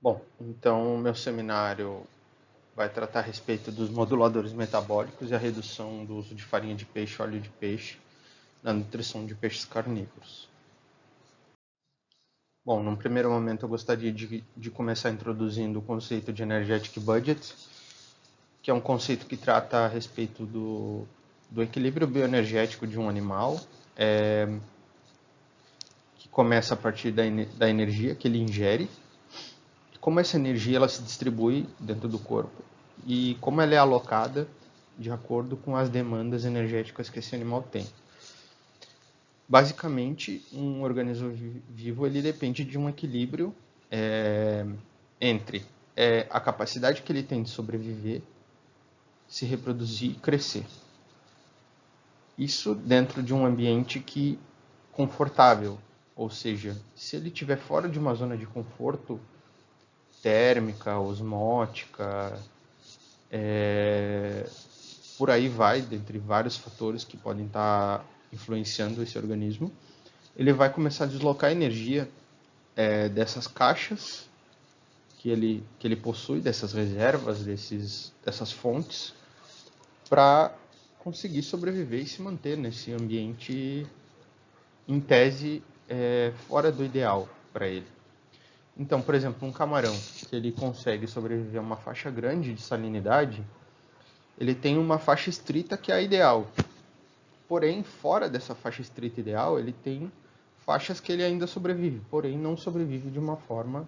Bom, então meu seminário vai tratar a respeito dos moduladores metabólicos e a redução do uso de farinha de peixe e óleo de peixe na nutrição de peixes carnívoros. Bom, num primeiro momento eu gostaria de começar introduzindo o conceito de energetic budget, que é um conceito que trata a respeito do equilíbrio bioenergético de um animal, que começa a partir da energia que ele ingere, como essa energia ela se distribui dentro do corpo e como ela é alocada de acordo com as demandas energéticas que esse animal tem. Basicamente, um organismo vivo ele depende de um equilíbrio entre a capacidade que ele tem de sobreviver, se reproduzir e crescer. Isso dentro de um ambiente confortável, ou seja, se ele estiver fora de uma zona de conforto térmica, osmótica, por aí vai, dentre vários fatores que podem estar influenciando esse organismo, ele vai começar a deslocar energia dessas caixas que ele possui, dessas reservas, dessas fontes, para conseguir sobreviver e se manter nesse ambiente, em tese, fora do ideal para ele. Então, por exemplo, um camarão que ele consegue sobreviver a uma faixa grande de salinidade, ele tem uma faixa estrita que é a ideal. Porém, fora dessa faixa estrita ideal, ele tem faixas que ele ainda sobrevive, porém não sobrevive de uma forma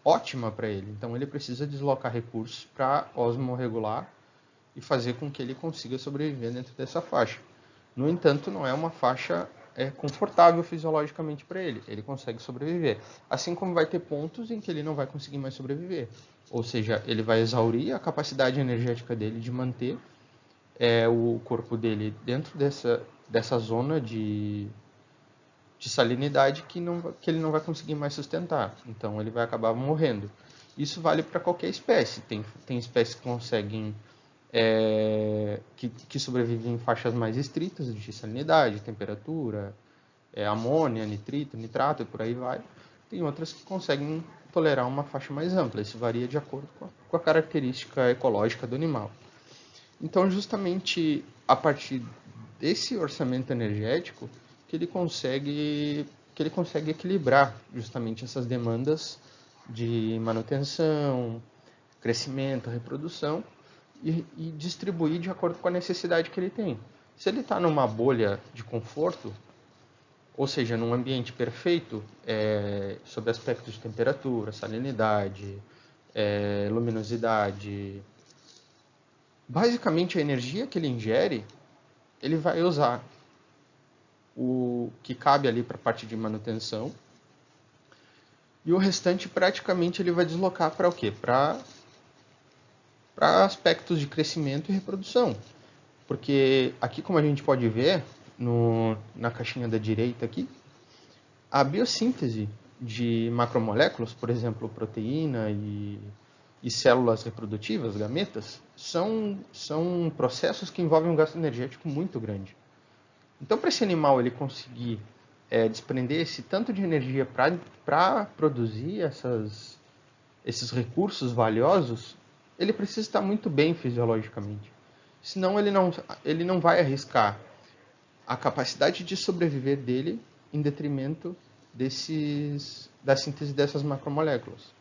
ótima para ele. Então, ele precisa deslocar recursos para osmorregular e fazer com que ele consiga sobreviver dentro dessa faixa. No entanto, não é uma faixa confortável fisiologicamente para ele. Ele consegue sobreviver. Assim como vai ter pontos em que ele não vai conseguir mais sobreviver. Ou seja, ele vai exaurir a capacidade energética dele de manter o corpo dele dentro dessa zona de salinidade que ele não vai conseguir mais sustentar. Então ele vai acabar morrendo. Isso vale para qualquer espécie. Tem espécies que conseguem que sobrevivem em faixas mais estritas de salinidade, temperatura, amônia, nitrito, nitrato e por aí vai. Tem outras que conseguem tolerar uma faixa mais ampla. Isso varia de acordo com a característica ecológica do animal. Então, justamente a partir desse orçamento energético que ele consegue equilibrar justamente essas demandas de manutenção, crescimento, reprodução e distribuir de acordo com a necessidade que ele tem. Se ele está numa bolha de conforto, ou seja, num ambiente perfeito, sob aspectos de temperatura, salinidade, luminosidade, basicamente a energia que ele ingere, ele vai usar o que cabe ali para a parte de manutenção e o restante praticamente ele vai deslocar para o quê? Para aspectos de crescimento e reprodução. Porque aqui, como a gente pode ver na caixinha da direita aqui, a biossíntese de macromoléculas, por exemplo, proteína e células reprodutivas, gametas, são processos que envolvem um gasto energético muito grande. Então, para esse animal ele conseguir desprender esse tanto de energia para produzir esses recursos valiosos, ele precisa estar muito bem fisiologicamente. Senão ele não vai arriscar a capacidade de sobreviver dele em detrimento da síntese dessas macromoléculas.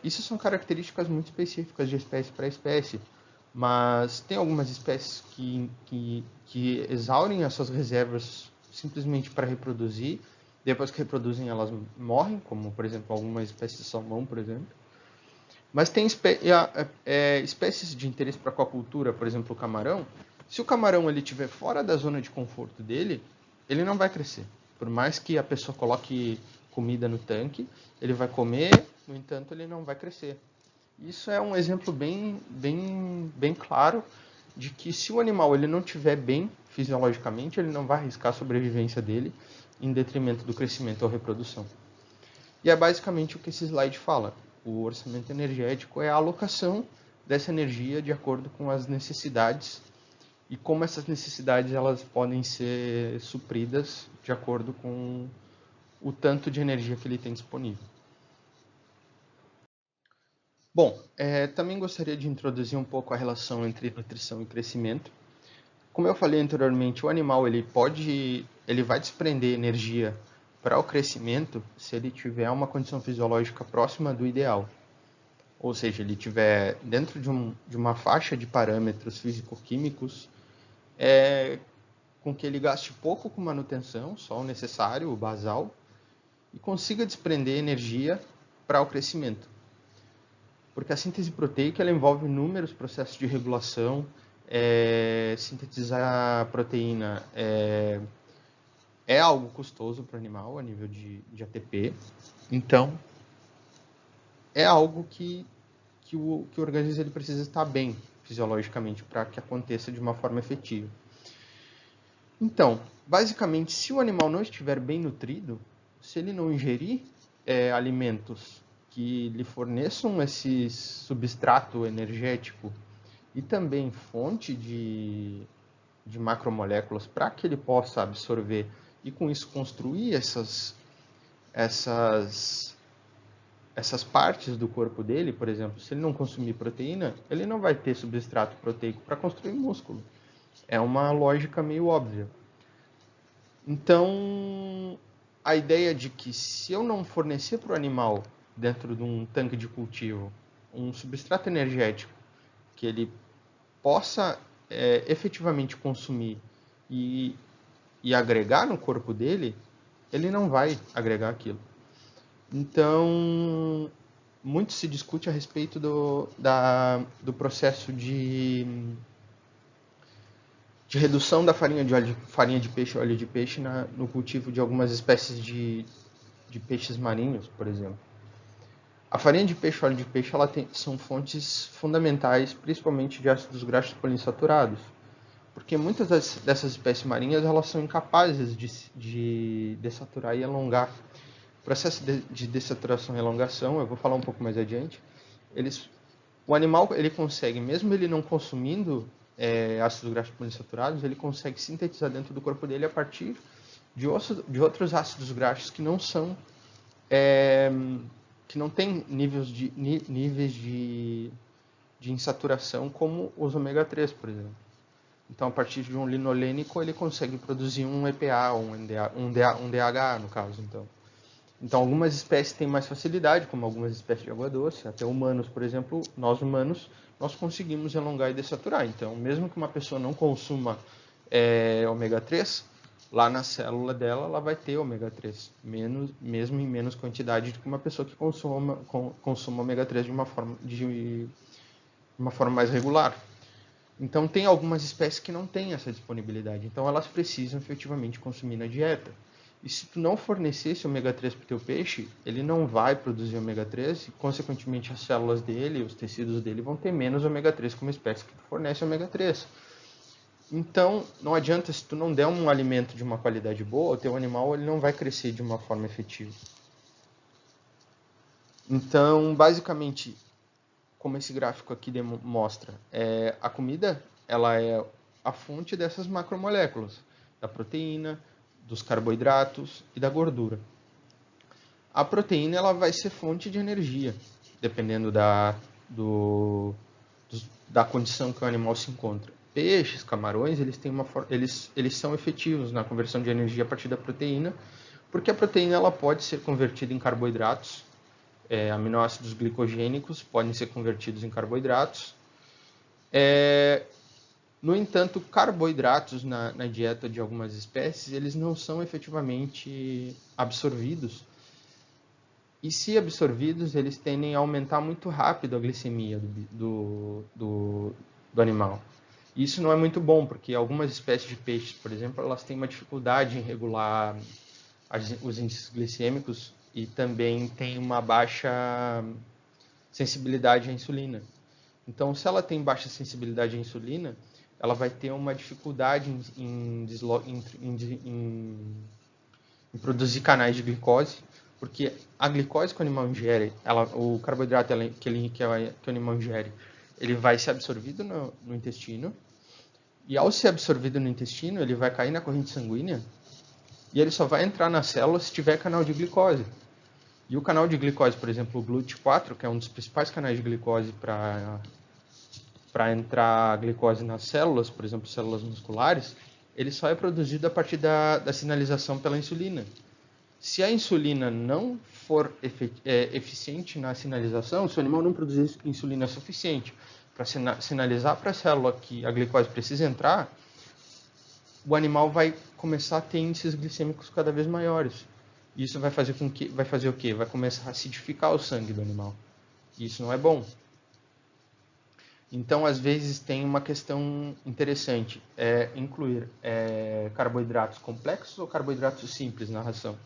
Isso são características muito específicas de espécie para espécie, mas tem algumas espécies que exaurem as suas reservas simplesmente para reproduzir. Depois que reproduzem, elas morrem, como, por exemplo, algumas espécies de salmão, por exemplo. Mas tem espécies de interesse para a aquacultura, por exemplo, o camarão. Se o camarão ele estiver fora da zona de conforto dele, ele não vai crescer. Por mais que a pessoa coloque comida no tanque, ele vai comer, no entanto, ele não vai crescer. Isso é um exemplo bem claro de que se o animal ele não estiver bem fisiologicamente, ele não vai arriscar a sobrevivência dele em detrimento do crescimento ou reprodução. E é basicamente o que esse slide fala. O orçamento energético é a alocação dessa energia de acordo com as necessidades e como essas necessidades elas podem ser supridas de acordo o tanto de energia que ele tem disponível. Bom, também gostaria de introduzir um pouco a relação entre nutrição e crescimento. Como eu falei anteriormente, o animal ele vai desprender energia para o crescimento se ele tiver uma condição fisiológica próxima do ideal. Ou seja, ele tiver dentro de uma faixa de parâmetros físico-químicos com que ele gaste pouco com manutenção, só o necessário, o basal, e consiga desprender energia para o crescimento. Porque a síntese proteica ela envolve inúmeros processos de regulação. Sintetizar proteína é algo custoso para o animal a nível de ATP. Então, é algo que o organismo ele precisa estar bem fisiologicamente para que aconteça de uma forma efetiva. Então, basicamente, se o animal não estiver bem nutrido, se ele não ingerir alimentos que lhe forneçam esse substrato energético e também fonte de macromoléculas para que ele possa absorver e com isso construir essas partes do corpo dele, por exemplo, se ele não consumir proteína, ele não vai ter substrato proteico para construir músculo. É uma lógica meio óbvia. Então, a ideia de que se eu não fornecer para o animal, dentro de um tanque de cultivo, um substrato energético que ele possa efetivamente consumir e agregar no corpo dele, ele não vai agregar aquilo. Então, muito se discute a respeito do processo de redução da farinha de peixe, óleo de peixe no cultivo de algumas espécies de peixes marinhos, por exemplo. A farinha de peixe e óleo de peixe são fontes fundamentais, principalmente de ácidos graxos poliinsaturados, porque muitas dessas espécies marinhas elas são incapazes de dessaturar e alongar. O processo de dessaturação e elongação, eu vou falar um pouco mais adiante, o animal ele consegue, mesmo ele não consumindo ácidos graxos poliinsaturados, ele consegue sintetizar dentro do corpo dele a partir de outros ácidos graxos que não são que não têm níveis de insaturação como os ômega 3, por exemplo. Então, a partir de um linolênico, ele consegue produzir um EPA, um DHA, no caso. Então, algumas espécies têm mais facilidade, como algumas espécies de água doce. Até humanos, por exemplo, nós humanos, nós conseguimos elongar e dessaturar. Então, mesmo que uma pessoa não consuma ômega 3, lá na célula dela, ela vai ter ômega 3, mesmo em menos quantidade do que uma pessoa que consuma ômega 3 de uma forma mais regular. Então, tem algumas espécies que não têm essa disponibilidade. Então, elas precisam efetivamente consumir na dieta. E se tu não fornecer esse ômega 3 para o teu peixe, ele não vai produzir ômega 3 e, consequentemente, as células dele, os tecidos dele vão ter menos ômega 3 como espécie que fornece ômega 3. Então, não adianta, se tu não der um alimento de uma qualidade boa, o teu animal ele não vai crescer de uma forma efetiva. Então, basicamente, como esse gráfico aqui mostra, a comida ela é a fonte dessas macromoléculas, da proteína, dos carboidratos e da gordura. A proteína ela vai ser fonte de energia, dependendo da condição que o animal se encontra. Peixes, camarões, eles são efetivos na conversão de energia a partir da proteína, porque a proteína ela pode ser convertida em carboidratos, aminoácidos glicogênicos podem ser convertidos em carboidratos. No entanto, carboidratos na dieta de algumas espécies, eles não são efetivamente absorvidos. E se absorvidos, eles tendem a aumentar muito rápido a glicemia do animal. Isso não é muito bom, porque algumas espécies de peixes, por exemplo, elas têm uma dificuldade em regular os índices glicêmicos e também têm uma baixa sensibilidade à insulina. Então, se ela tem baixa sensibilidade à insulina, ela vai ter uma dificuldade em produzir canais de glicose, porque a glicose que o animal ingere, o carboidrato que o animal ingere, ele vai ser absorvido no intestino, e ao ser absorvido no intestino, ele vai cair na corrente sanguínea, e ele só vai entrar na célula se tiver canal de glicose. E o canal de glicose, por exemplo, o GLUT4, que é um dos principais canais de glicose para entrar glicose nas células, por exemplo, células musculares, ele só é produzido a partir da sinalização pela insulina. Se a insulina não for eficiente na sinalização, se o animal não produzir insulina suficiente para sinalizar para a célula que a glicose precisa entrar, o animal vai começar a ter índices glicêmicos cada vez maiores. Isso vai fazer o quê? Vai começar a acidificar o sangue do animal. Isso não é bom. Então, às vezes, tem uma questão interessante, incluir carboidratos complexos ou carboidratos simples na ração.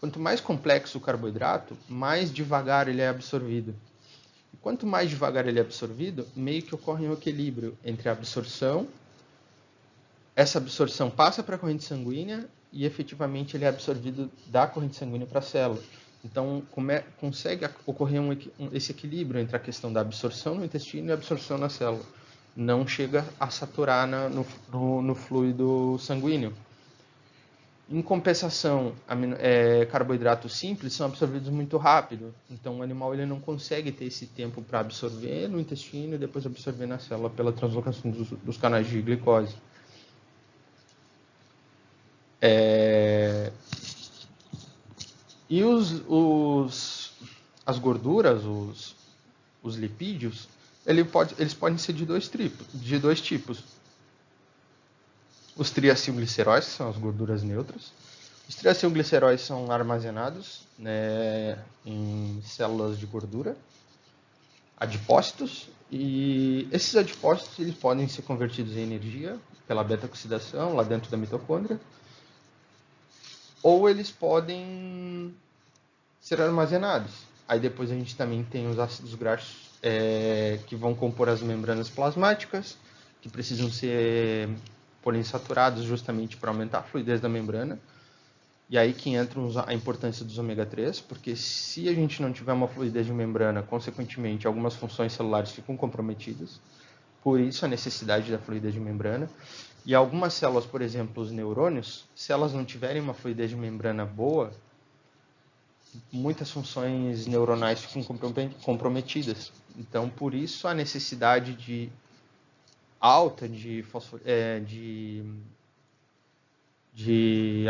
Quanto mais complexo o carboidrato, mais devagar ele é absorvido. E quanto mais devagar ele é absorvido, meio que ocorre um equilíbrio entre a absorção, essa absorção passa para a corrente sanguínea e efetivamente ele é absorvido da corrente sanguínea para a célula. Então, consegue ocorrer esse equilíbrio entre a questão da absorção no intestino e a absorção na célula. Não chega a saturar no fluido sanguíneo. Em compensação, carboidratos simples são absorvidos muito rápido. Então, o animal ele não consegue ter esse tempo para absorver no intestino e depois absorver na célula pela translocação dos canais de glicose. E as gorduras, os lipídios, eles podem ser de dois tipos. Os triacilgliceróis, que são as gorduras neutras. Os triacilgliceróis são armazenados, né, em células de gordura, adipócitos, e esses adipócitos eles podem ser convertidos em energia pela beta-oxidação lá dentro da mitocôndria, ou eles podem ser armazenados. Aí depois a gente também tem os ácidos graxos que vão compor as membranas plasmáticas, que precisam ser poliinsaturados justamente para aumentar a fluidez da membrana. E aí que entra a importância dos ômega 3, porque se a gente não tiver uma fluidez de membrana, consequentemente algumas funções celulares ficam comprometidas. Por isso a necessidade da fluidez de membrana. E algumas células, por exemplo, os neurônios, se elas não tiverem uma fluidez de membrana boa, muitas funções neuronais ficam comprometidas. Então, por isso a necessidade alta de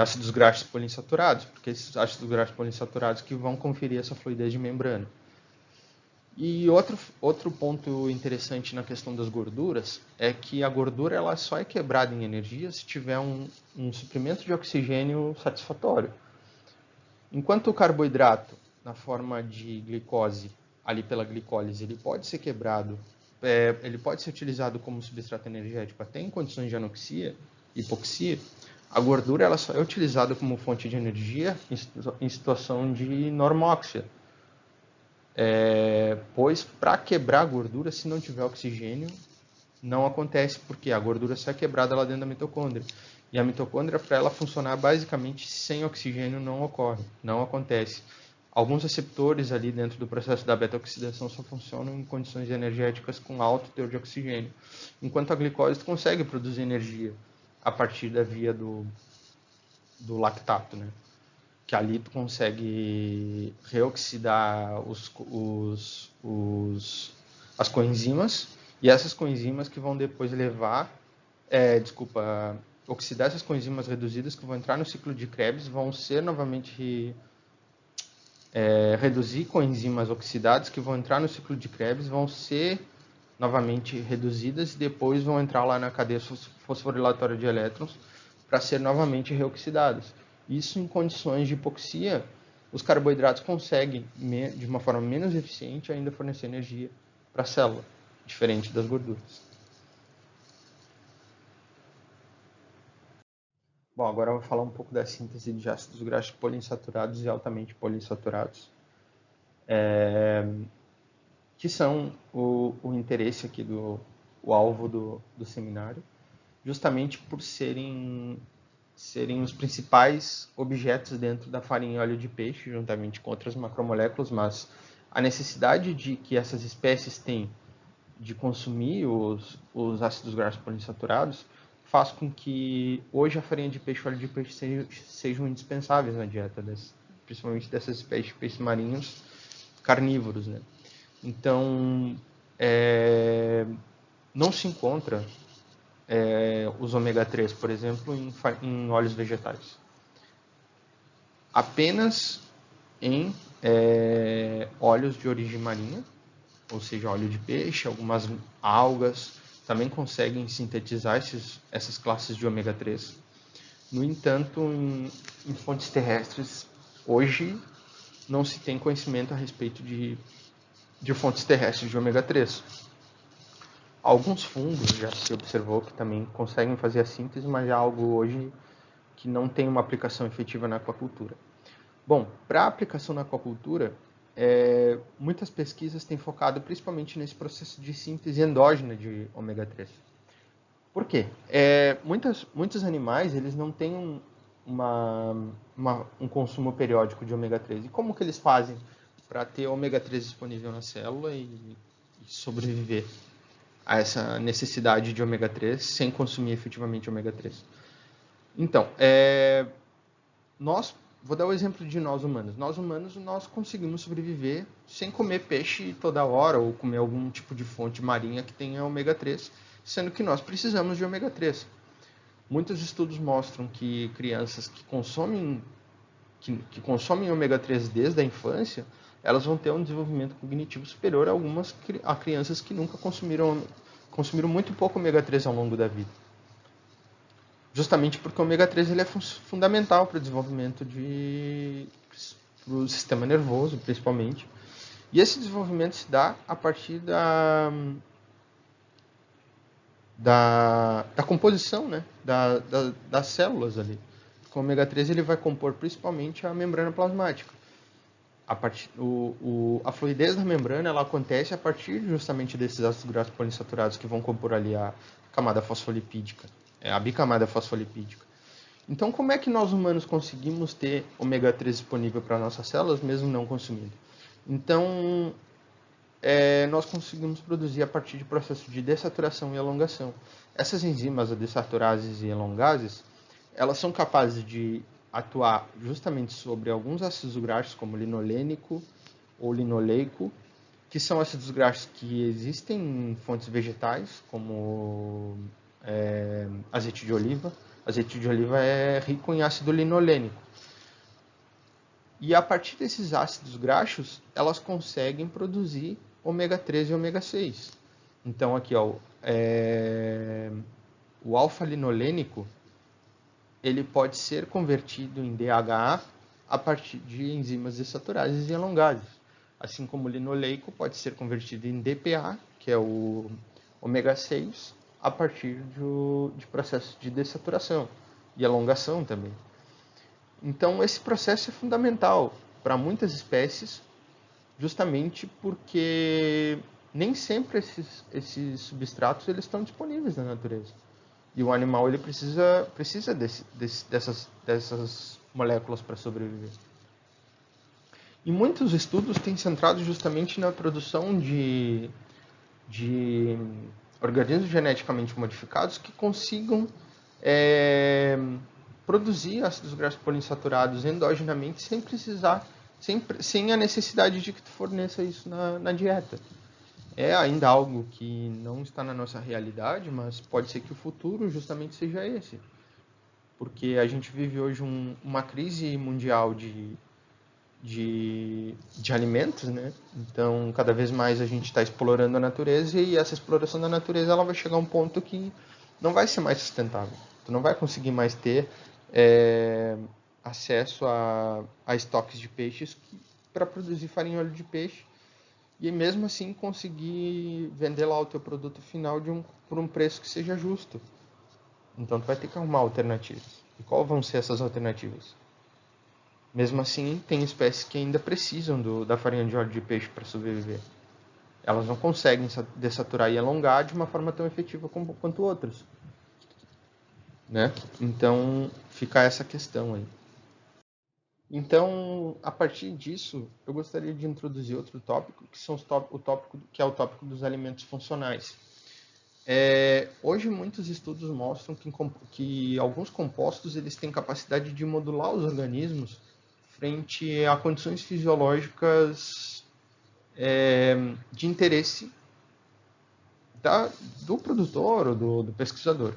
ácidos graxos poliinsaturados, porque esses ácidos graxos poliinsaturados que vão conferir essa fluidez de membrana. E outro ponto interessante na questão das gorduras é que a gordura ela só é quebrada em energia se tiver um suprimento de oxigênio satisfatório. Enquanto o carboidrato, na forma de glicose, ali pela glicólise, ele pode ser quebrado, ele pode ser utilizado como substrato energético até em condições de anoxia, hipoxia, a gordura ela só é utilizada como fonte de energia em situação de normóxia. Pois para quebrar a gordura, se não tiver oxigênio, não acontece, porque a gordura só é quebrada lá dentro da mitocôndria. E a mitocôndria, para ela funcionar basicamente sem oxigênio, não acontece. Alguns receptores ali dentro do processo da beta-oxidação só funcionam em condições energéticas com alto teor de oxigênio. Enquanto a glicose consegue produzir energia a partir da via do lactato, né? Que ali tu consegue reoxidar as coenzimas, e essas coenzimas que vão depois oxidar essas coenzimas reduzidas que vão entrar no ciclo de Krebs, vão ser novamente reduzir coenzimas oxidadas que vão entrar no ciclo de Krebs, vão ser novamente reduzidas e depois vão entrar lá na cadeia fosforilatória de elétrons para ser novamente reoxidadas. Isso em condições de hipoxia, os carboidratos conseguem, de uma forma menos eficiente, ainda fornecer energia para a célula, diferente das gorduras. Bom, agora eu vou falar um pouco da síntese de ácidos graxos poliinsaturados e altamente poliinsaturados, que são o interesse aqui o alvo do seminário, justamente por serem os principais objetos dentro da farinha e óleo de peixe, juntamente com outras macromoléculas, mas a necessidade de que essas espécies têm de consumir os ácidos graxos poliinsaturados faz com que hoje a farinha de peixe e o óleo de peixe sejam indispensáveis na dieta, principalmente dessas espécies de peixes marinhos carnívoros, né? Então, não se encontra os ômega 3, por exemplo, em óleos vegetais. Apenas em óleos de origem marinha, ou seja, óleo de peixe, algumas algas, também conseguem sintetizar essas classes de ômega 3. No entanto, em fontes terrestres, hoje não se tem conhecimento a respeito de fontes terrestres de ômega 3. Alguns fungos já se observou que também conseguem fazer a síntese, mas é algo hoje que não tem uma aplicação efetiva na aquacultura. Bom, para a aplicação na aquacultura, muitas pesquisas têm focado principalmente nesse processo de síntese endógena de ômega 3. Por quê? Muitos animais eles não têm um consumo periódico de ômega 3. E como que eles fazem para ter ômega 3 disponível na célula e sobreviver a essa necessidade de ômega 3 sem consumir efetivamente ômega 3? Então, vou dar o exemplo de nós humanos. Nós conseguimos sobreviver sem comer peixe toda hora ou comer algum tipo de fonte marinha que tenha ômega 3, sendo que nós precisamos de ômega 3. Muitos estudos mostram que crianças que consomem ômega 3 desde a infância, elas vão ter um desenvolvimento cognitivo superior a crianças que nunca consumiram muito pouco ômega 3 ao longo da vida. Justamente porque o ômega 3 ele é fundamental para o desenvolvimento do sistema nervoso, principalmente. E esse desenvolvimento se dá a partir da composição, né, das células ali. O ômega 3 ele vai compor principalmente a membrana plasmática. A fluidez da membrana ela acontece a partir justamente desses ácidos graxos poliinsaturados que vão compor ali a camada fosfolipídica, a bicamada fosfolipídica. Então, como é que nós humanos conseguimos ter ômega 3 disponível para nossas células, mesmo não consumindo? Então, nós conseguimos produzir a partir de processo de dessaturação e elongação. Essas enzimas, a dessaturases e elongases, elas são capazes de atuar justamente sobre alguns ácidos graxos, como linolênico ou linoleico, que são ácidos graxos que existem em fontes vegetais, como azeite de oliva. Azeite de oliva é rico em ácido linolênico. E a partir desses ácidos graxos, elas conseguem produzir ômega 3 e ômega 6. Então, aqui, ó, o alfa-linolênico ele pode ser convertido em DHA a partir de enzimas dessaturases e elongases. Assim como o linoleico pode ser convertido em DPA, que é o ômega 6, a partir de processos de dessaturação e elongação também. Então, esse processo é fundamental para muitas espécies, justamente porque nem sempre esses substratos eles estão disponíveis na natureza. E o animal ele precisa dessas moléculas para sobreviver. E muitos estudos têm centrado justamente na produção de organismos geneticamente modificados que consigam produzir ácidos graxos poliinsaturados endogenamente sem a necessidade de que tu forneça isso na dieta. É ainda algo que não está na nossa realidade, mas pode ser que o futuro justamente seja esse. Porque a gente vive hoje uma crise mundial de alimentos, né? Então, cada vez mais a gente está explorando a natureza e essa exploração da natureza ela vai chegar a um ponto que não vai ser mais sustentável. Tu não vai conseguir mais ter acesso a estoques de peixes para produzir farinha e óleo de peixe e mesmo assim conseguir vender lá o teu produto final por um preço que seja justo. Então tu vai ter que arrumar alternativas. E quais vão ser essas alternativas? Mesmo assim, tem espécies que ainda precisam da farinha de óleo de peixe para sobreviver. Elas não conseguem dessaturar e alongar de uma forma tão efetiva quanto outras. Né? Então fica essa questão aí. Então, a partir disso, eu gostaria de introduzir outro tópico, que é o tópico dos alimentos funcionais. Hoje muitos estudos mostram que alguns compostos eles têm capacidade de modular os organismos frente a condições fisiológicas de interesse do produtor ou do pesquisador.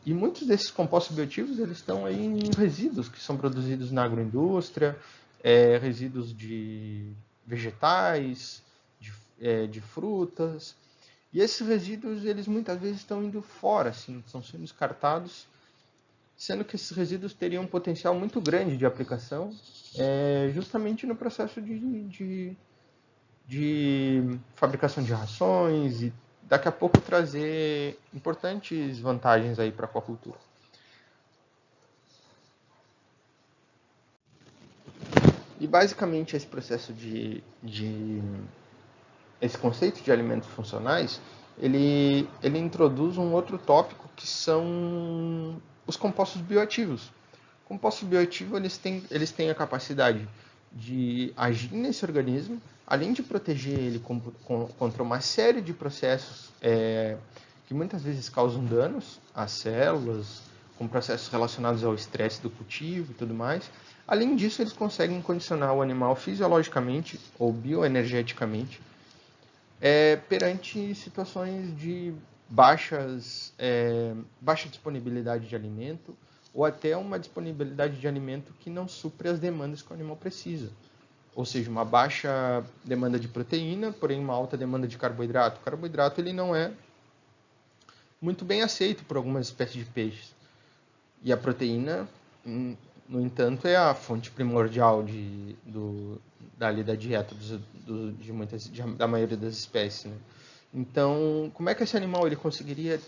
E muitos desses compostos bioativos eles estão aí em resíduos que são produzidos na agroindústria, resíduos de vegetais, de frutas. E esses resíduos eles muitas vezes estão indo fora, assim, estão sendo descartados, sendo que esses resíduos teriam um potencial muito grande de aplicação, justamente no processo de fabricação de rações e daqui a pouco trazer importantes vantagens aí para a aquacultura. E basicamente esse processo esse conceito de alimentos funcionais, ele introduz um outro tópico que são os compostos bioativos. Compostos bioativos eles têm a capacidade de agir nesse organismo, além de proteger ele contra uma série de processos que muitas vezes causam danos às células, com processos relacionados ao estresse do cultivo e tudo mais. Além disso, eles conseguem condicionar o animal fisiologicamente ou bioenergeticamente perante situações de baixa disponibilidade de alimento ou até uma disponibilidade de alimento que não supre as demandas que o animal precisa. Ou seja, uma baixa demanda de proteína, porém uma alta demanda de carboidrato. O carboidrato ele não é muito bem aceito por algumas espécies de peixes. E a proteína, no entanto, é a fonte primordial da dieta da maioria das espécies. Né? Então, como é que esse animal ele conseguiria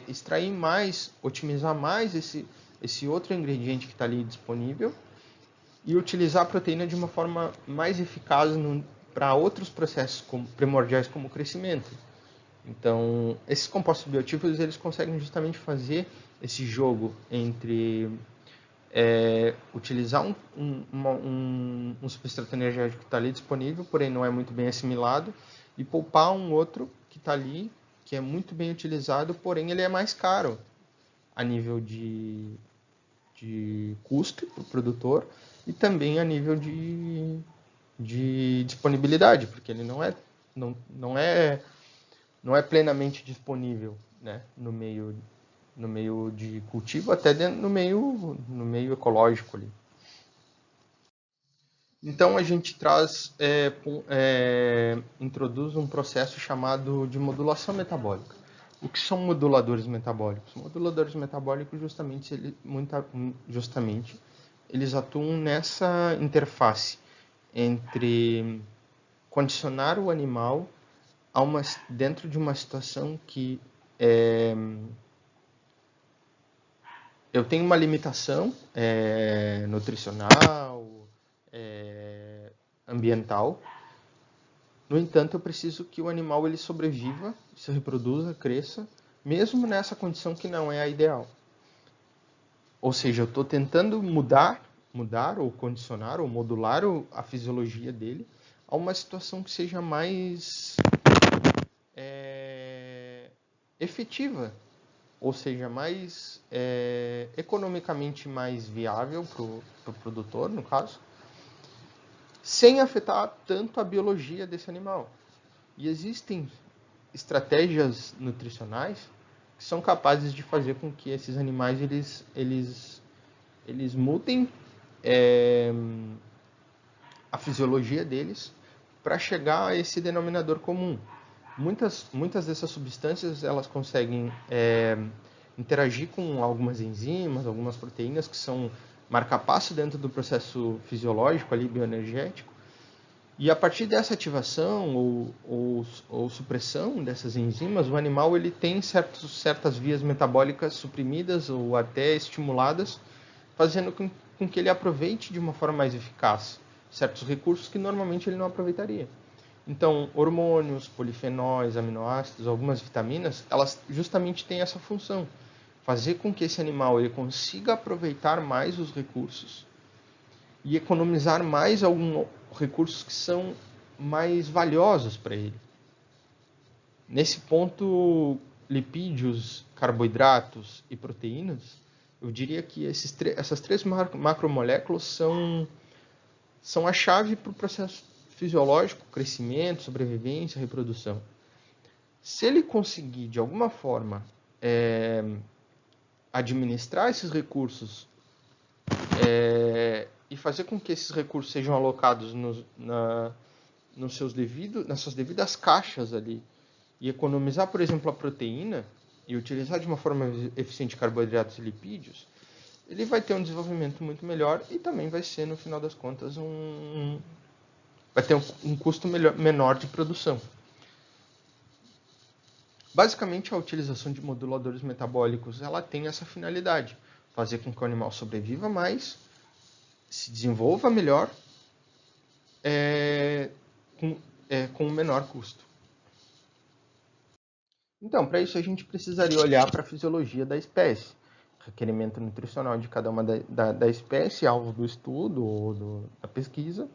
extrair mais, otimizar mais esse outro ingrediente que está ali disponível e utilizar a proteína de uma forma mais eficaz para outros processos primordiais como o crescimento? Então, esses compostos bioativos eles conseguem justamente fazer esse jogo entre utilizar um substrato energético que está ali disponível, porém não é muito bem assimilado, e poupar um outro que está ali, que é muito bem utilizado, porém ele é mais caro a nível de custo para o produtor e também a nível de disponibilidade, porque ele não é plenamente disponível, né, no meio de cultivo, até no meio ecológico ali. Então a gente introduz um processo chamado de modulação metabólica. O que são moduladores metabólicos? Moduladores metabólicos justamente eles atuam nessa interface entre condicionar o animal dentro de uma situação que eu tenho uma limitação nutricional, ambiental. No entanto, eu preciso que o animal ele sobreviva, se reproduza, cresça, mesmo nessa condição que não é a ideal. Ou seja, eu estou tentando mudar ou condicionar ou modular a fisiologia dele a uma situação que seja mais efetiva, ou seja, mais economicamente mais viável para o produtor, no caso, sem afetar tanto a biologia desse animal. E existem estratégias nutricionais que são capazes de fazer com que esses animais eles mudem a fisiologia deles para chegar a esse denominador comum. Muitas dessas substâncias elas conseguem interagir com algumas enzimas, algumas proteínas que são marca-passo dentro do processo fisiológico ali, bioenergético. E a partir dessa ativação ou supressão dessas enzimas, o animal ele tem certas vias metabólicas suprimidas ou até estimuladas, fazendo com que ele aproveite de uma forma mais eficaz certos recursos que normalmente ele não aproveitaria. Então, hormônios, polifenóis, aminoácidos, algumas vitaminas, elas justamente têm essa função, fazer com que esse animal ele consiga aproveitar mais os recursos e economizar mais alguns recursos que são mais valiosos para ele. Nesse ponto, lipídios, carboidratos e proteínas, eu diria que essas três macromoléculas são a chave para o processo fisiológico, crescimento, sobrevivência, reprodução. Se ele conseguir, de alguma forma, administrar esses recursos e fazer com que esses recursos sejam alocados nas suas devidas caixas ali, e economizar, por exemplo, a proteína e utilizar de uma forma eficiente carboidratos e lipídios, ele vai ter um desenvolvimento muito melhor e também vai ser, no final das contas, vai ter um custo menor de produção. Basicamente, a utilização de moduladores metabólicos ela tem essa finalidade, fazer com que o animal sobreviva mais, se desenvolva melhor, com um menor custo. Então, para isso a gente precisaria olhar para a fisiologia da espécie, requerimento nutricional de cada uma da espécie, alvo do estudo ou da pesquisa,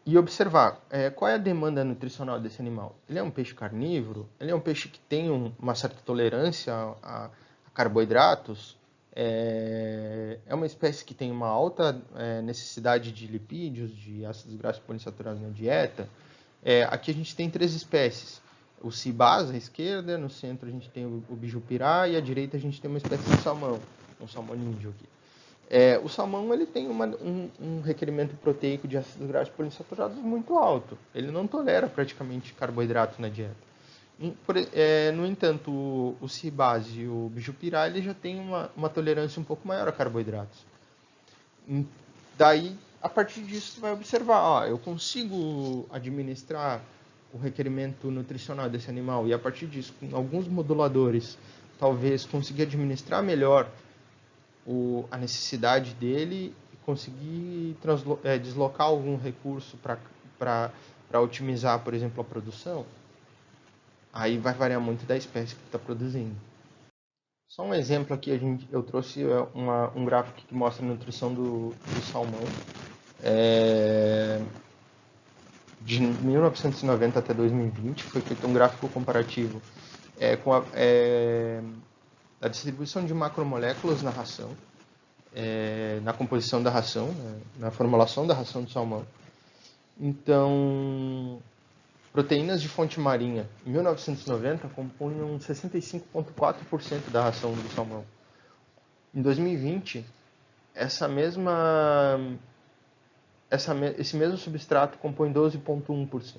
e observar qual é a demanda nutricional desse animal. Ele é um peixe carnívoro? Ele é um peixe que tem uma certa tolerância a carboidratos? É uma espécie que tem uma alta necessidade de lipídios, de ácidos graxos poliinsaturados na dieta? Aqui a gente tem 3 espécies. O cibás à esquerda, no centro a gente tem o bijupirá e à direita a gente tem uma espécie de salmão, um salmonídeo aqui. O salmão ele tem um requerimento proteico de ácidos graxos poliinsaturados muito alto. Ele não tolera praticamente carboidrato na dieta. No entanto, o cibás e o bijupirá ele já tem uma tolerância um pouco maior a carboidratos. Daí, a partir disso, você vai observar, eu consigo administrar o requerimento nutricional desse animal e a partir disso, com alguns moduladores, talvez conseguir administrar melhor a necessidade dele e conseguir deslocar algum recurso para otimizar, por exemplo, a produção. Aí vai variar muito da espécie que está produzindo. Só um exemplo aqui, eu trouxe um gráfico que mostra a nutrição do salmão. De 1990 até 2020, foi feito um gráfico comparativo com a distribuição de macromoléculas na ração, na composição da ração, na formulação da ração do salmão. Então, proteínas de fonte marinha, em 1990, compunham 65,4% da ração do salmão. Em 2020, esse mesmo substrato compõe 12,1%.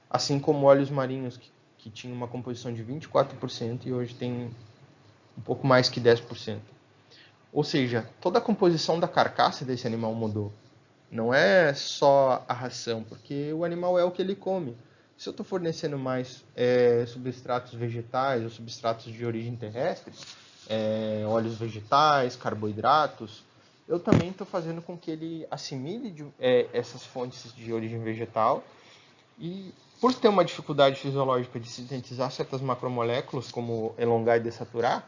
Assim como óleos marinhos, que tinham uma composição de 24% e hoje tem um pouco mais que 10%. Ou seja, toda a composição da carcaça desse animal mudou. Não é só a ração, porque o animal é o que ele come. Se eu estou fornecendo mais substratos vegetais ou substratos de origem terrestre, óleos vegetais, carboidratos, eu também estou fazendo com que ele assimile essas fontes de origem vegetal e, por ter uma dificuldade fisiológica de sintetizar certas macromoléculas, como elongar e desaturar,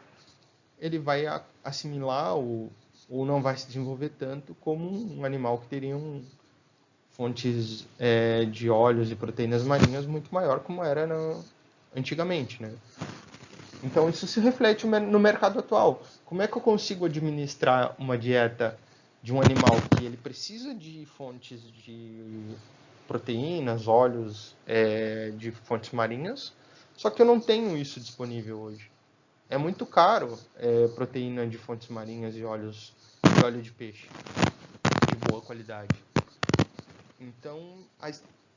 ele vai assimilar ou não vai se desenvolver tanto como um animal que teria fontes de óleos e proteínas marinhas muito maior, como era antigamente, né? Então, isso se reflete no mercado atual. Como é que eu consigo administrar uma dieta de um animal que ele precisa de fontes de proteínas, óleos de fontes marinhas, só que eu não tenho isso disponível hoje. É muito caro proteína de fontes marinhas e óleo de peixe de boa qualidade. Então,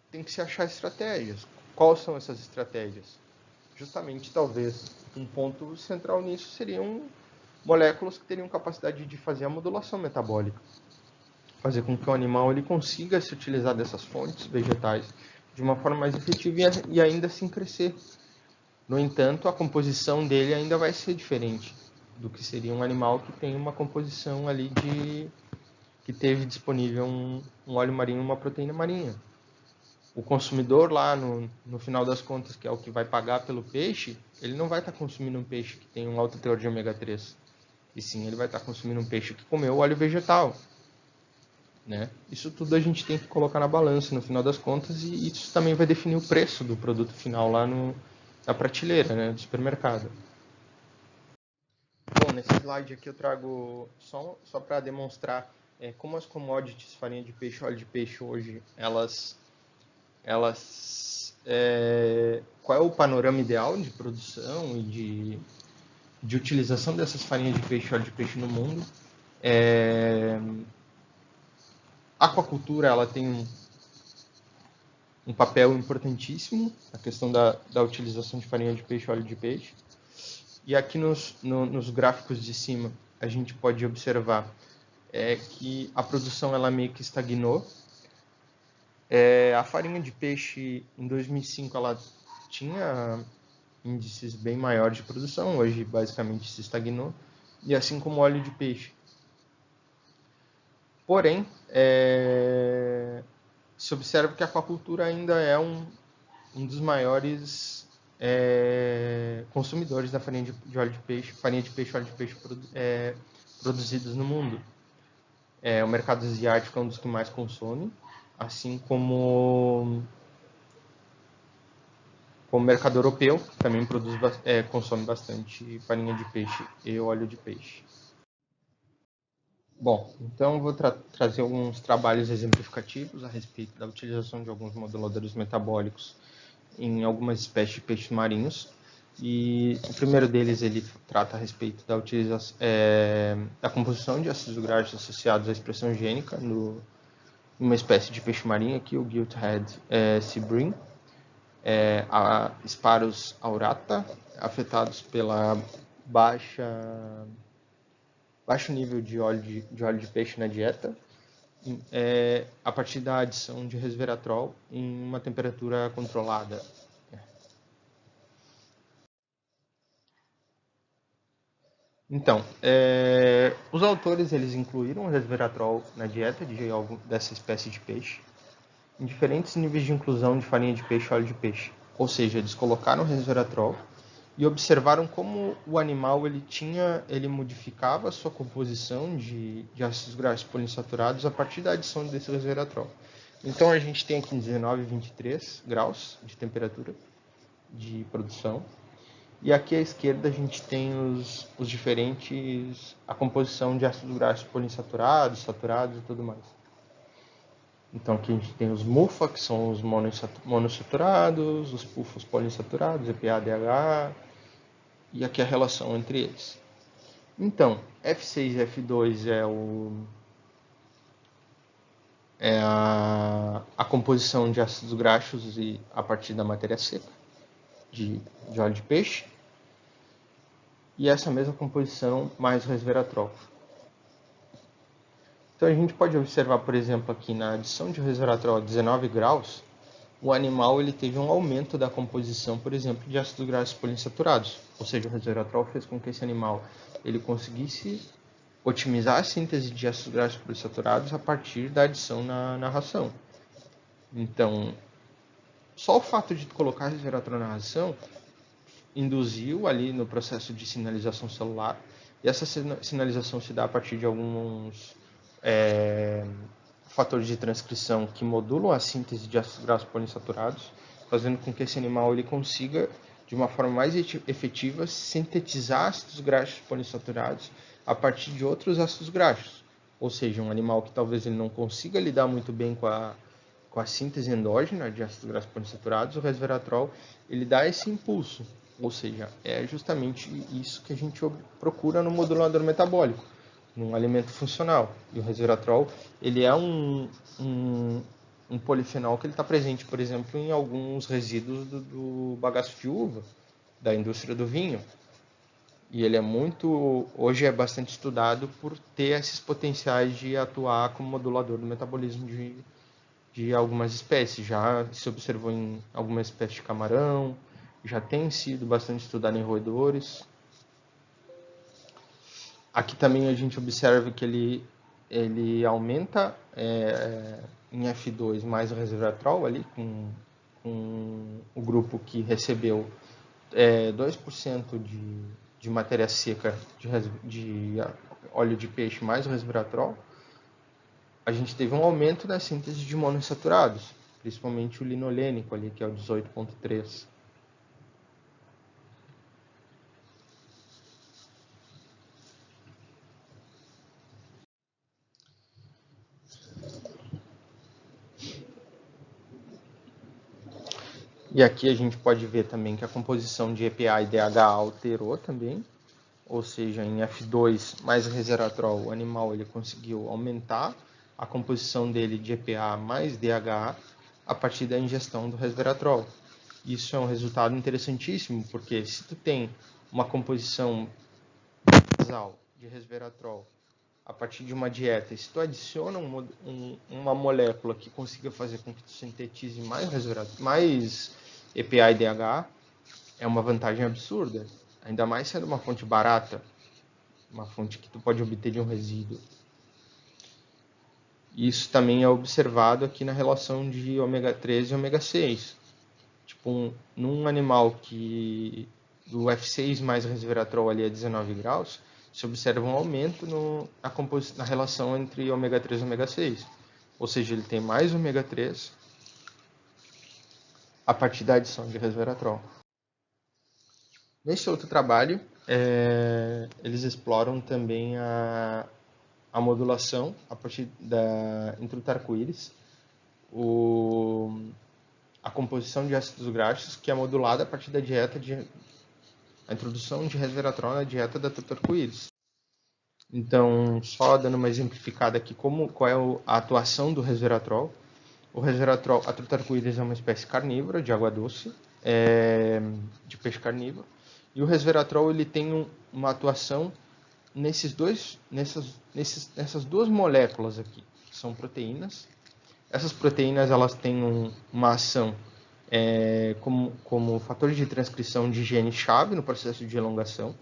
tem que se achar estratégias. Quais são essas estratégias? Justamente, talvez, um ponto central nisso seriam moléculas que teriam capacidade de fazer a modulação metabólica. Fazer com que o animal ele consiga se utilizar dessas fontes vegetais de uma forma mais efetiva e ainda assim crescer. No entanto, a composição dele ainda vai ser diferente do que seria um animal que tem uma composição ali que teve disponível um óleo marinho e uma proteína marinha. O consumidor lá, no final das contas, que é o que vai pagar pelo peixe, ele não vai estar consumindo um peixe que tem um alto teor de ômega 3. E sim, ele vai estar consumindo um peixe que comeu óleo vegetal. Né? Isso tudo a gente tem que colocar na balança no final das contas e isso também vai definir o preço do produto final lá da prateleira, né, do supermercado. Bom, nesse slide aqui eu trago só para demonstrar como as commodities, farinha de peixe e óleo de peixe hoje, qual é o panorama ideal de produção e de utilização dessas farinhas de peixe e óleo de peixe no mundo. A aquacultura ela tem um papel importantíssimo na questão da utilização de farinha de peixe e óleo de peixe. E aqui nos gráficos de cima a gente pode observar que a produção ela meio que estagnou. A farinha de peixe em 2005 ela tinha índices bem maiores de produção, hoje basicamente se estagnou, e assim como o óleo de peixe. Porém, se observa que a aquacultura ainda é um dos maiores consumidores da farinha de óleo de peixe, farinha de peixe e óleo de peixe produzidos no mundo. O mercado asiático é um dos que mais consome, assim como o mercado europeu, que também consome bastante farinha de peixe e óleo de peixe. Bom, então eu vou trazer alguns trabalhos exemplificativos a respeito da utilização de alguns moduladores metabólicos em algumas espécies de peixes marinhos. E o primeiro deles ele trata a respeito da utilização da composição de ácidos graxos associados à expressão gênica numa espécie de peixe marinho aqui, o Gilthead sea bream, a Sparus aurata, afetados pela baixo nível de óleo de peixe na dieta, a partir da adição de resveratrol em uma temperatura controlada. Então, os autores eles incluíram o resveratrol na dieta dessa espécie de peixe, em diferentes níveis de inclusão de farinha de peixe e óleo de peixe. Ou seja, eles colocaram o resveratrol e observaram como o animal ele modificava a sua composição de ácidos graxos poliinsaturados a partir da adição desse resveratrol. Então a gente tem aqui 19 e 23 graus de temperatura de produção. E aqui à esquerda a gente tem os diferentes, a composição de ácidos graxos poliinsaturados, saturados e tudo mais. Então aqui a gente tem os MUFA, que são os monossaturados, os PUFOS poliinsaturados, EPA, DHA, e aqui a relação entre eles. Então, F6 e F2 é a composição de ácidos graxos a partir da matéria seca, de óleo de peixe. E essa mesma composição mais resveratrol. Então a gente pode observar, por exemplo, aqui na adição de resveratrol a 19 graus, o animal ele teve um aumento da composição, por exemplo, de ácidos graxos poliinsaturados. Ou seja, o resveratrol fez com que esse animal ele conseguisse otimizar a síntese de ácidos graxos poliinsaturados a partir da adição na ração. Então, só o fato de colocar resveratrol na ração induziu ali no processo de sinalização celular, e essa sinalização se dá a partir de alguns fatores de transcrição que modulam a síntese de ácidos graxos poliinsaturados, fazendo com que esse animal ele consiga, de uma forma mais efetiva, sintetizar ácidos graxos poliinsaturados a partir de outros ácidos graxos. Ou seja, um animal que talvez ele não consiga lidar muito bem com a síntese endógena de ácidos graxos poliinsaturados, o resveratrol ele dá esse impulso. Ou seja, é justamente isso que a gente procura no modulador metabólico, num alimento funcional. E o resveratrol ele é um polifenol que ele está presente, por exemplo, em alguns resíduos do bagaço de uva, da indústria do vinho. E ele hoje é bastante estudado por ter esses potenciais de atuar como modulador do metabolismo de algumas espécies. Já se observou em algumas espécies de camarão, já tem sido bastante estudado em roedores. Aqui também a gente observa que ele aumenta em F2 mais o resveratrol ali, com o grupo que recebeu 2% de matéria seca de óleo de peixe mais o resveratrol. A gente teve um aumento na síntese de monoinsaturados, principalmente o linolênico ali, que é o 18,3. E aqui a gente pode ver também que a composição de EPA e DHA alterou também, ou seja, em F2 mais resveratrol, o animal ele conseguiu aumentar a composição dele de EPA mais DHA a partir da ingestão do resveratrol. Isso é um resultado interessantíssimo, porque se tu tem uma composição basal de resveratrol a partir de uma dieta, e se tu adiciona uma molécula que consiga fazer com que tu sintetize mais EPA e DHA, é uma vantagem absurda, ainda mais sendo uma fonte barata, uma fonte que tu pode obter de um resíduo. Isso também é observado aqui na relação de ômega 3 e ômega 6. Tipo, num animal que do F6 mais resveratrol ali a 19 graus, se observa um aumento na relação entre ômega 3 e ômega 6. Ou seja, ele tem mais ômega 3 a partir da adição de resveratrol. Nesse outro trabalho, eles exploram também a modulação a partir entre o arco-íris, a composição de ácidos graxos, que é modulada a partir da dieta a introdução de resveratrol na dieta da truta arco-íris. Então, só dando uma exemplificada aqui qual é a atuação do resveratrol. O resveratrol, a truta arco-íris é uma espécie carnívora de água doce, de peixe carnívoro, e o resveratrol ele tem uma atuação nessas duas moléculas aqui, que são proteínas. Essas proteínas elas têm uma ação como fator de transcrição de gene-chave no processo de elongação.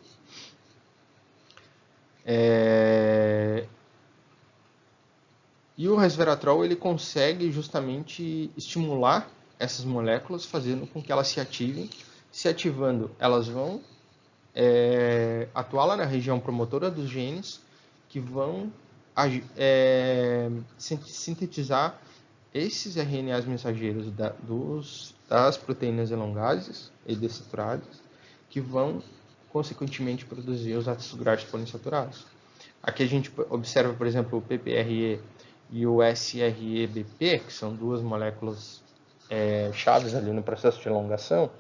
E o resveratrol ele consegue justamente estimular essas moléculas, fazendo com que elas se ativem. Se ativando, elas vão atuar lá na região promotora dos genes, que vão sintetizar esses RNAs mensageiros das proteínas elongases e dessaturadas, que vão, consequentemente, produzir os ácidos graxos poliinsaturados. Aqui a gente observa, por exemplo, o PPRE e o SREBP, que são duas moléculas chaves ali no processo de elongação.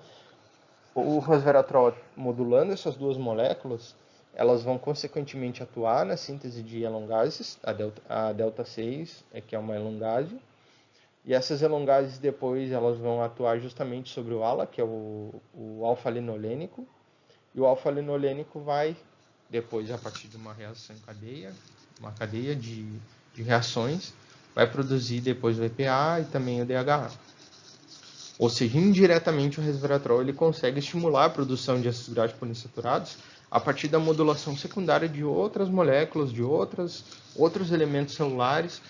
O resveratrol, modulando essas duas moléculas, elas vão consequentemente atuar na síntese de elongases, a delta 6, que é uma elongase, e essas elongases depois elas vão atuar justamente sobre o ALA, que é o alfa-linolênico, e o alfa-linolênico vai, depois a partir de uma reação em cadeia, uma cadeia de reações, vai produzir depois o EPA e também o DHA. Ou seja, indiretamente o resveratrol ele consegue estimular a produção de ácidos graxos poliinsaturados a partir da modulação secundária de outras moléculas, de outros elementos celulares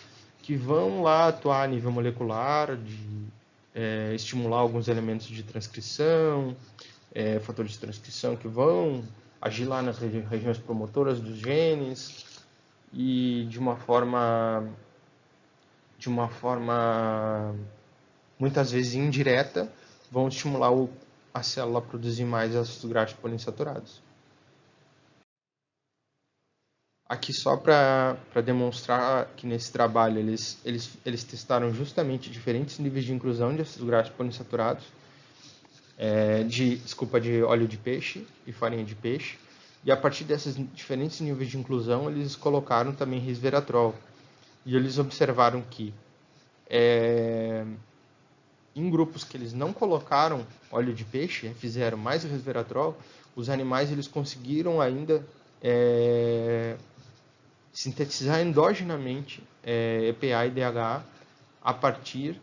que vão lá atuar a nível molecular, estimular alguns elementos de transcrição, fatores de transcrição que vão agir lá nas regiões promotoras dos genes e de uma forma muitas vezes indireta, vão estimular a célula a produzir mais ácidos graxos poliinsaturados. Aqui só para demonstrar que nesse trabalho eles testaram justamente diferentes níveis de inclusão de ácidos graxos poliinsaturados, de óleo de peixe e farinha de peixe, e a partir desses diferentes níveis de inclusão eles colocaram também resveratrol, e eles observaram que em grupos que eles não colocaram óleo de peixe, fizeram mais resveratrol, os animais eles conseguiram ainda sintetizar endogenamente EPA e DHA a partir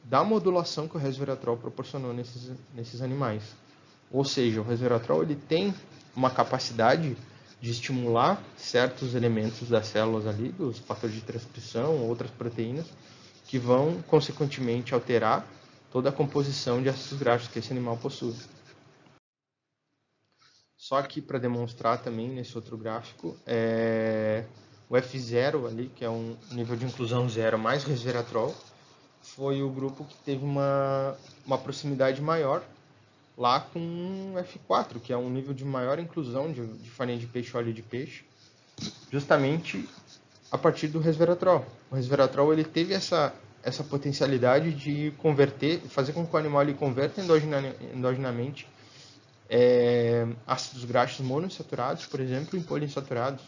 da modulação que o resveratrol proporcionou nesses animais. Ou seja, o resveratrol ele tem uma capacidade de estimular certos elementos das células ali, dos fatores de transcrição, outras proteínas, que vão, consequentemente, alterar toda a composição de ácidos graxos que esse animal possui. Só que, para demonstrar também, nesse outro gráfico, o F0 ali, que é um nível de inclusão zero mais resveratrol, foi o grupo que teve uma proximidade maior lá com o F4, que é um nível de maior inclusão de farinha de peixe e óleo de peixe, justamente a partir do resveratrol. O resveratrol ele teve essa essa potencialidade de converter, fazer com que o animal ele converta endogenamente ácidos graxos monoinsaturados, por exemplo, em poliinsaturados,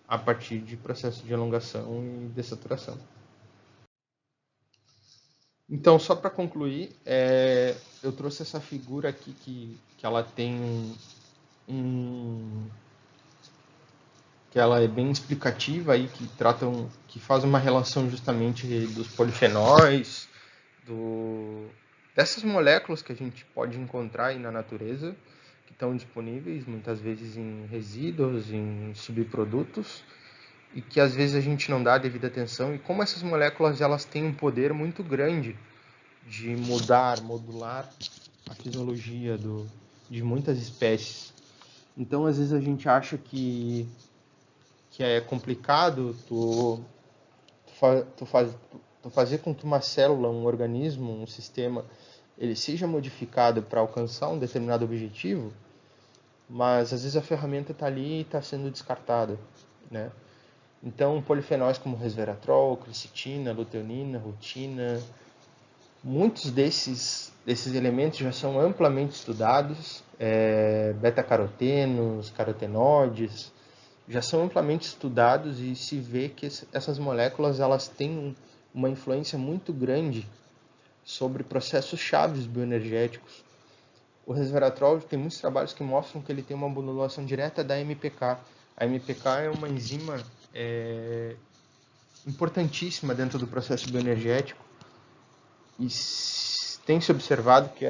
a partir de processo de elongação e dessaturação. Então, só para concluir, eu trouxe essa figura aqui que ela tem que ela é bem explicativa aí, que faz uma relação justamente dos polifenóis, dessas moléculas que a gente pode encontrar aí na natureza, que estão disponíveis muitas vezes em resíduos, em subprodutos, e que às vezes a gente não dá a devida atenção, e como essas moléculas elas têm um poder muito grande de modular a fisiologia de muitas espécies. Então, às vezes a gente acha que é complicado tu fazer com que uma célula, um organismo, um sistema, ele seja modificado para alcançar um determinado objetivo, mas às vezes a ferramenta está ali e está sendo descartada, né? Então, polifenóis como resveratrol, quercetina, luteolina, rutina, muitos desses elementos já são amplamente estudados, beta-carotenos, carotenoides, já são amplamente estudados e se vê que essas moléculas elas têm uma influência muito grande sobre processos chaves bioenergéticos. O resveratrol tem muitos trabalhos que mostram que ele tem uma modulação direta da MPK. A MPK é uma enzima importantíssima dentro do processo bioenergético e tem se observado que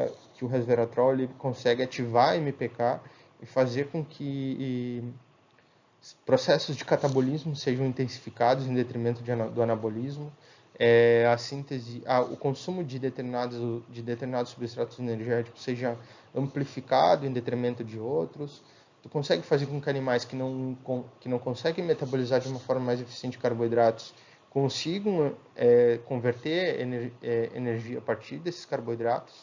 o resveratrol ele consegue ativar a MPK e fazer com que processos de catabolismo sejam intensificados em detrimento do anabolismo, a síntese, o consumo de determinados substratos energéticos seja amplificado em detrimento de outros. Tu consegue fazer com que animais que não conseguem metabolizar de uma forma mais eficiente carboidratos consigam converter energia a partir desses carboidratos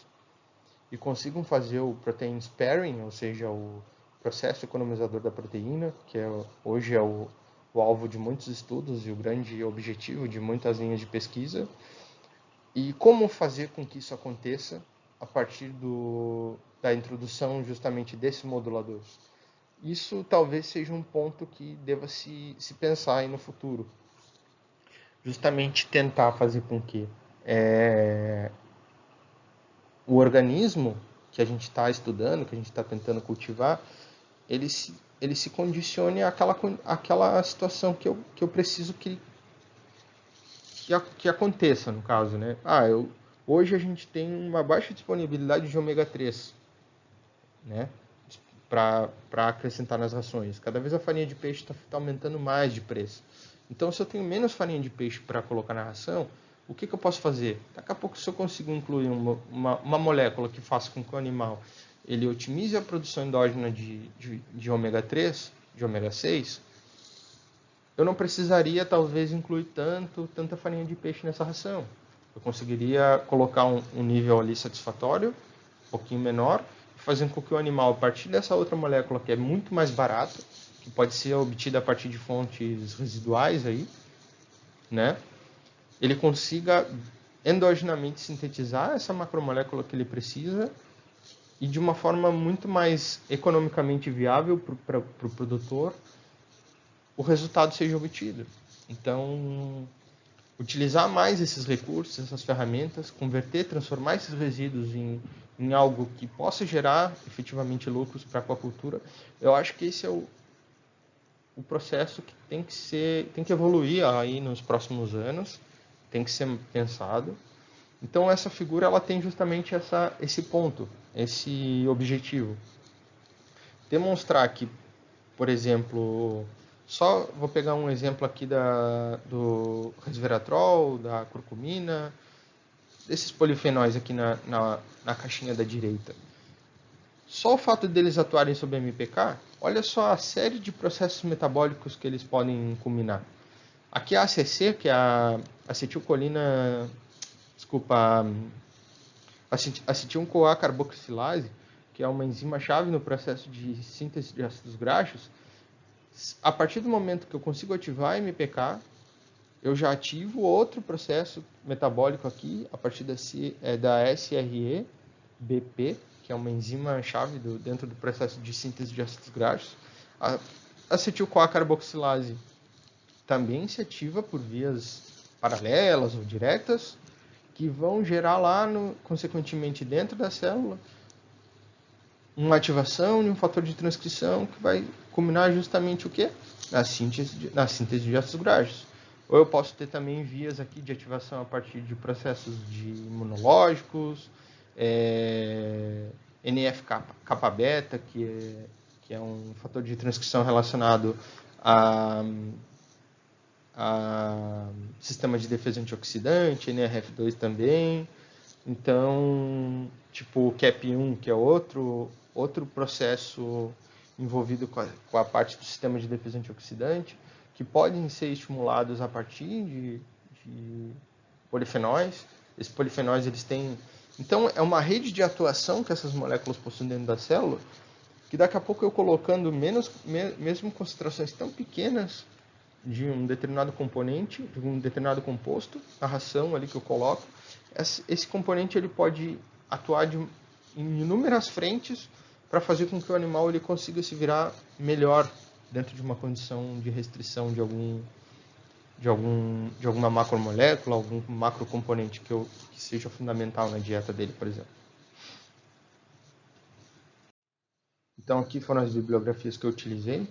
e consigam fazer o protein sparing, ou seja, o processo economizador da proteína, que hoje é o alvo de muitos estudos e o grande objetivo de muitas linhas de pesquisa. E como fazer com que isso aconteça a partir da introdução justamente desse modulador. Isso talvez seja um ponto que deva se pensar aí no futuro. Justamente tentar fazer com que o organismo que a gente está estudando, que a gente está tentando cultivar, ele se condicione àquela situação que eu preciso que aconteça, no caso, né? Hoje a gente tem uma baixa disponibilidade de ômega 3, né? Para acrescentar nas rações. Cada vez a farinha de peixe está aumentando mais de preço. Então, se eu tenho menos farinha de peixe para colocar na ração, o que eu posso fazer? Daqui a pouco, se eu consigo incluir uma molécula que faça com que o animal ele otimize a produção endógena de ômega 3, de ômega 6, eu não precisaria, talvez, incluir tanta farinha de peixe nessa ração. Eu conseguiria colocar um nível ali satisfatório, um pouquinho menor, fazendo com que o animal, a partir dessa outra molécula que é muito mais barata, que pode ser obtida a partir de fontes residuais aí, né? Ele consiga endogenamente sintetizar essa macromolécula que ele precisa e de uma forma muito mais economicamente viável para o produtor, o resultado seja obtido. Então, utilizar mais esses recursos, essas ferramentas, transformar esses resíduos em algo que possa gerar efetivamente lucros para a aquacultura, eu acho que esse é o processo que tem que evoluir aí nos próximos anos, tem que ser pensado. Então essa figura ela tem justamente esse ponto, esse objetivo. Demonstrar que, por exemplo, só vou pegar um exemplo aqui do resveratrol, da curcumina, desses polifenóis aqui na caixinha da direita. Só o fato deles atuarem sob MPK, olha só a série de processos metabólicos que eles podem culminar. Aqui a ACC, que é a acetil-CoA carboxilase, que é uma enzima-chave no processo de síntese de ácidos graxos. A partir do momento que eu consigo ativar a MPK, eu já ativo outro processo metabólico aqui, a partir da SRE-BP, que é uma enzima-chave dentro do processo de síntese de ácidos graxos. A acetil-CoA-carboxilase também se ativa por vias paralelas ou diretas, que vão gerar lá, consequentemente, dentro da célula, uma ativação de um fator de transcrição que vai culminar justamente o quê? Na síntese de ácidos graxos. Ou eu posso ter também vias aqui de ativação a partir de processos de imunológicos, NF-kappa-beta, que é um fator de transcrição relacionado a sistema de defesa antioxidante, NRF2 também. Então, tipo o CAP1, que é outro processo envolvido com a parte do sistema de defesa antioxidante, que podem ser estimulados a partir de polifenóis. Esses polifenóis, eles têm... Então, é uma rede de atuação que essas moléculas possuem dentro da célula, que daqui a pouco eu colocando mesmo concentrações tão pequenas de um determinado componente, de um determinado composto, a ração ali que eu coloco, esse componente ele pode atuar em inúmeras frentes para fazer com que o animal ele consiga se virar melhor dentro de uma condição de restrição de alguma macromolécula, algum macrocomponente que seja fundamental na dieta dele, por exemplo. Então aqui foram as bibliografias que eu utilizei